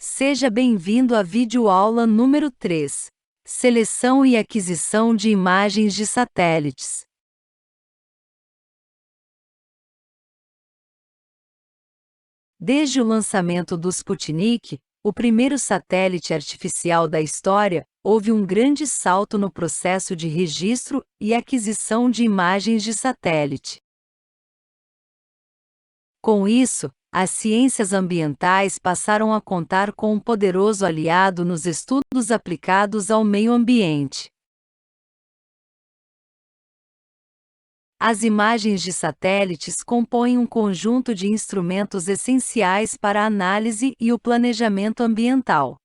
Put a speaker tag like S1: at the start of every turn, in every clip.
S1: Seja bem-vindo à videoaula número 3. Seleção e aquisição de imagens de satélites. Desde o lançamento do Sputnik, o primeiro satélite artificial da história, houve um grande salto no processo de registro e aquisição de imagens de satélite. Com isso, as ciências ambientais passaram a contar com um poderoso aliado nos estudos aplicados ao meio ambiente. As imagens de satélites compõem um conjunto de instrumentos essenciais para a análise e o planejamento ambiental.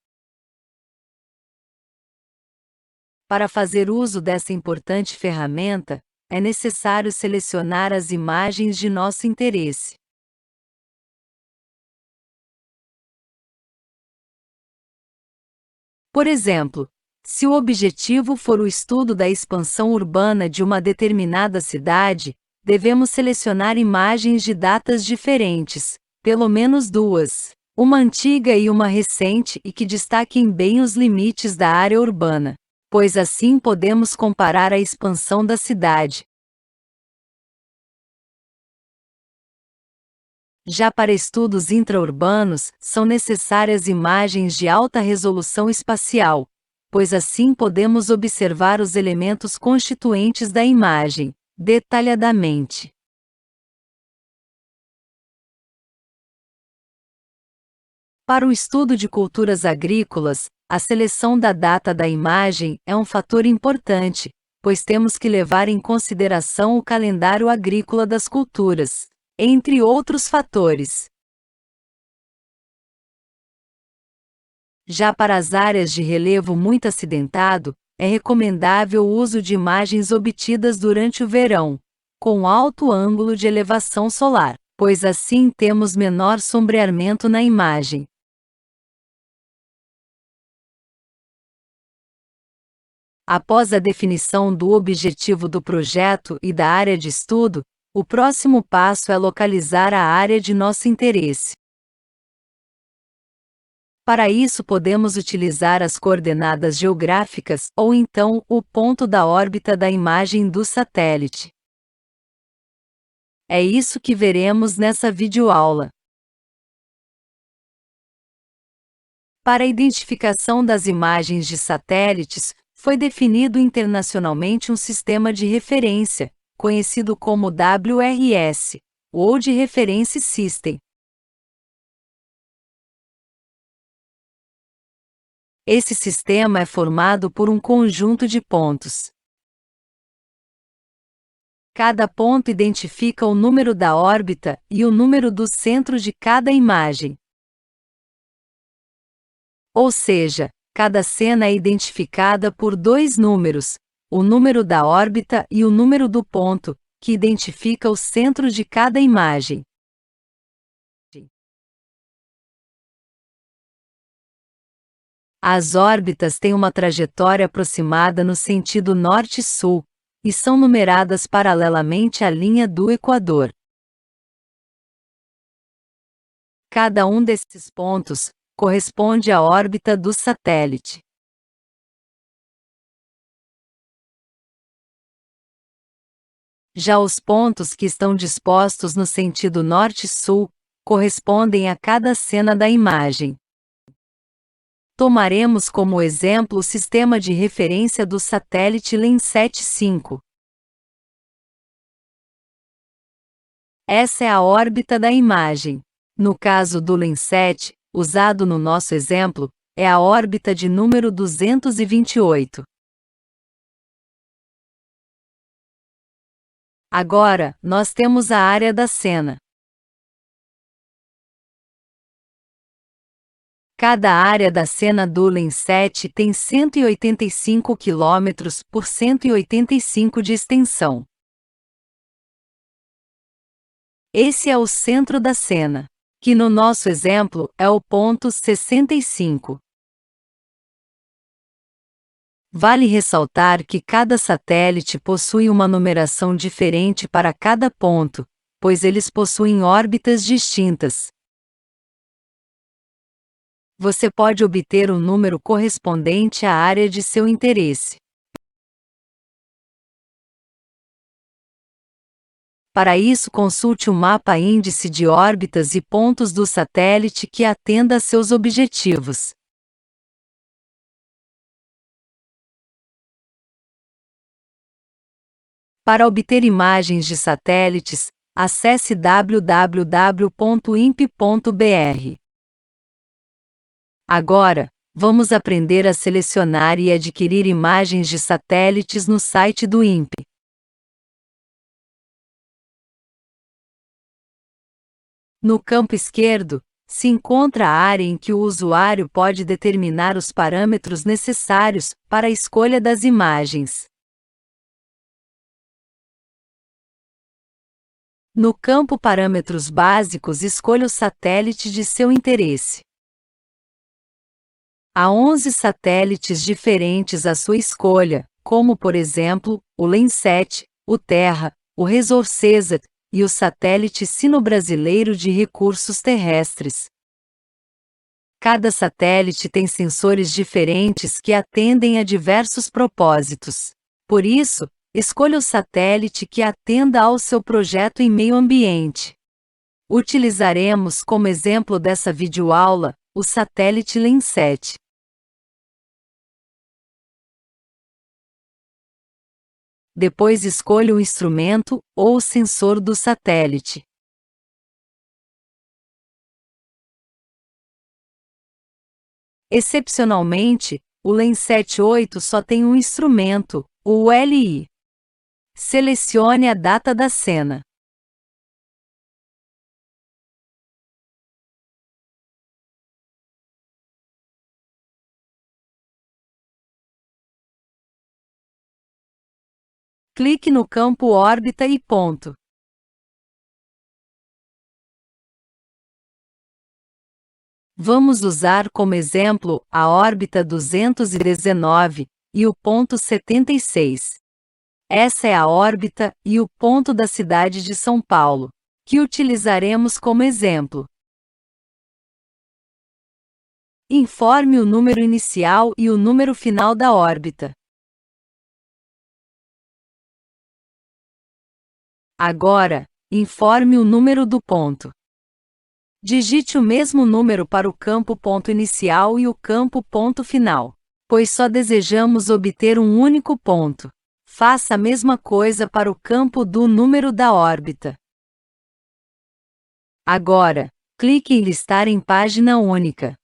S1: Para fazer uso dessa importante ferramenta, é necessário selecionar as imagens de nosso interesse. Por exemplo, se o objetivo for o estudo da expansão urbana de uma determinada cidade, devemos selecionar imagens de datas diferentes, pelo menos duas, uma antiga e uma recente e que destaquem bem os limites da área urbana, pois assim podemos comparar a expansão da cidade. Já para estudos intraurbanos, são necessárias imagens de alta resolução espacial, pois assim podemos observar os elementos constituintes da imagem, detalhadamente. Para o estudo de culturas agrícolas, a seleção da data da imagem é um fator importante, pois temos que levar em consideração o calendário agrícola das culturas, entre outros fatores. Já para as áreas de relevo muito acidentado, é recomendável o uso de imagens obtidas durante o verão, com alto ângulo de elevação solar, pois assim temos menor sombreamento na imagem. Após a definição do objetivo do projeto e da área de estudo, o próximo passo é localizar a área de nosso interesse. Para isso podemos utilizar as coordenadas geográficas ou então o ponto da órbita da imagem do satélite. É isso que veremos nessa videoaula. Para a identificação das imagens de satélites, foi definido internacionalmente um sistema de referência, conhecido como WRS, World Reference System. Esse sistema é formado por um conjunto de pontos. Cada ponto identifica o número da órbita e o número do centro de cada imagem. Ou seja, cada cena é identificada por dois números, o número da órbita e o número do ponto, que identifica o centro de cada imagem. As órbitas têm uma trajetória aproximada no sentido norte-sul, e são numeradas paralelamente à linha do Equador. Cada um desses pontos corresponde à órbita do satélite. Já os pontos que estão dispostos no sentido norte-sul correspondem a cada cena da imagem. Tomaremos como exemplo o sistema de referência do satélite Landsat 5. Essa é a órbita da imagem. No caso do Landsat, usado no nosso exemplo, é a órbita de número 228. Agora, nós temos a área da cena. Cada área da cena do Landsat tem 185 km por 185 de extensão. Esse é o centro da cena, que no nosso exemplo é o ponto 65. Vale ressaltar que cada satélite possui uma numeração diferente para cada ponto, pois eles possuem órbitas distintas. você pode obter o número correspondente à área de seu interesse. Para isso, consulte o mapa índice de órbitas e pontos do satélite que atenda a seus objetivos. Para obter imagens de satélites, acesse www.imp.br. Agora, vamos aprender a selecionar e adquirir imagens de satélites no site do INPE. No campo esquerdo, se encontra a área em que o usuário pode determinar os parâmetros necessários para a escolha das imagens. No campo Parâmetros Básicos, escolha o satélite de seu interesse. Há 11 satélites diferentes à sua escolha, como por exemplo, o Landsat, o Terra, o Resources e o satélite sino-brasileiro de recursos terrestres. Cada satélite tem sensores diferentes que atendem a diversos propósitos. Por isso, escolha o satélite que atenda ao seu projeto em meio ambiente. Utilizaremos como exemplo dessa videoaula o satélite Landsat. Depois escolha o instrumento ou o sensor do satélite. Excepcionalmente, o Landsat 8 só tem um instrumento, o LI. Selecione a data da cena. Clique no campo órbita e ponto. Vamos usar como exemplo a órbita 219 e o ponto 76. Essa é a órbita e o ponto da cidade de São Paulo, que utilizaremos como exemplo. Informe o número inicial e o número final da órbita. Agora, informe o número do ponto. Digite o mesmo número para o campo ponto inicial e o campo ponto final, pois só desejamos obter um único ponto. Faça a mesma coisa para o campo do número da órbita. Agora, clique em Listar em página única.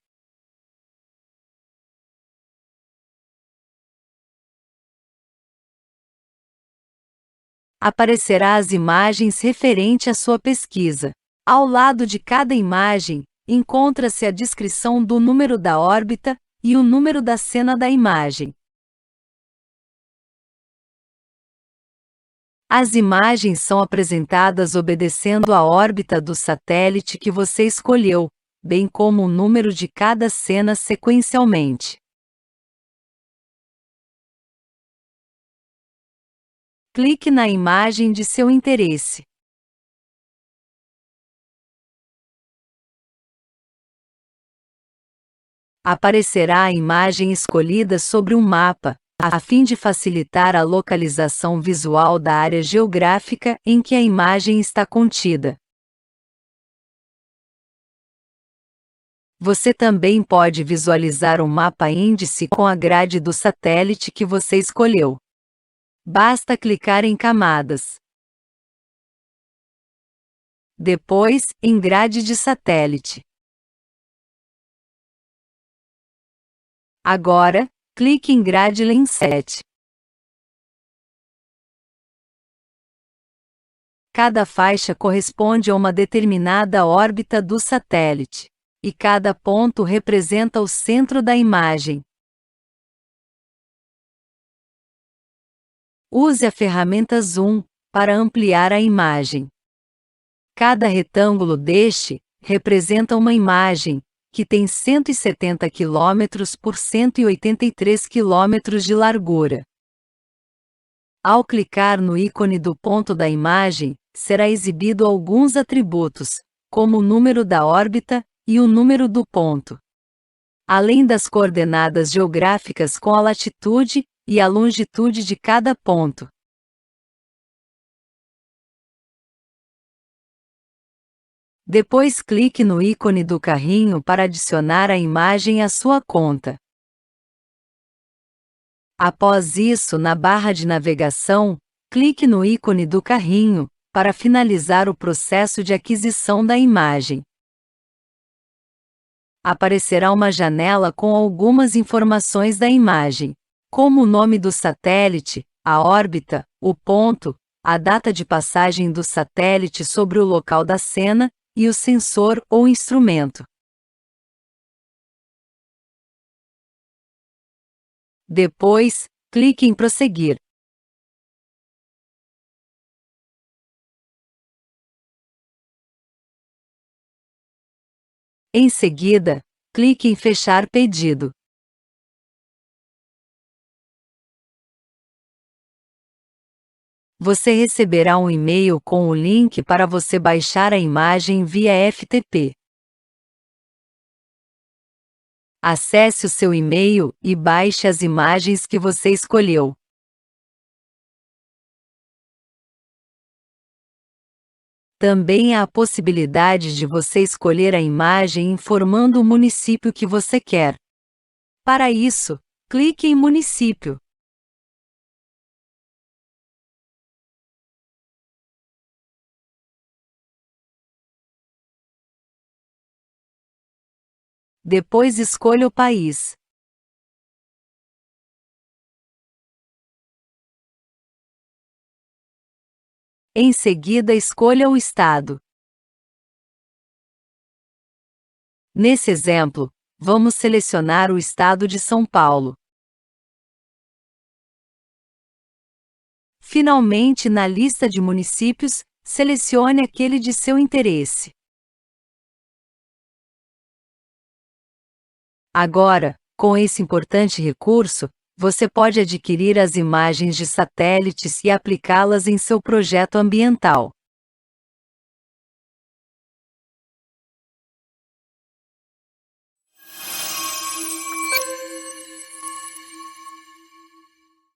S1: Aparecerá as imagens referente à sua pesquisa. Ao lado de cada imagem, encontra-se a descrição do número da órbita e o número da cena da imagem. As imagens são apresentadas obedecendo a órbita do satélite que você escolheu, bem como o número de cada cena sequencialmente. Clique na imagem de seu interesse. Aparecerá a imagem escolhida sobre um mapa, a fim de facilitar a localização visual da área geográfica em que a imagem está contida. Você também pode visualizar o mapa índice com a grade do satélite que você escolheu. Basta clicar em Camadas. Depois, em Grade de satélite. Agora, clique em Grade Landsat. Cada faixa corresponde a uma determinada órbita do satélite, e cada ponto representa o centro da imagem. Use a ferramenta Zoom para ampliar a imagem. Cada retângulo deste representa uma imagem que tem 170 km por 183 km de largura. Ao clicar no ícone do ponto da imagem, será exibido alguns atributos, como o número da órbita e o número do ponto. além das coordenadas geográficas com a latitude e a longitude de cada ponto. Depois clique no ícone do carrinho para adicionar a imagem à sua conta. Após isso, na barra de navegação, clique no ícone do carrinho, para finalizar o processo de aquisição da imagem. Aparecerá uma janela com algumas informações da imagem, como o nome do satélite, a órbita, o ponto, a data de passagem do satélite sobre o local da cena, e o sensor ou instrumento. Depois, clique em prosseguir. Em seguida, clique em fechar pedido. Você receberá um e-mail com o link para você baixar a imagem via FTP. Acesse o seu e-mail e baixe as imagens que você escolheu. Também há a possibilidade de você escolher a imagem informando o município que você quer. Para isso, clique em Município. Depois escolha o país. Em seguida, escolha o estado. Nesse exemplo, vamos selecionar o estado de São Paulo. Finalmente, na lista de municípios, selecione aquele de seu interesse. Agora, com esse importante recurso, você pode adquirir as imagens de satélites e aplicá-las em seu projeto ambiental.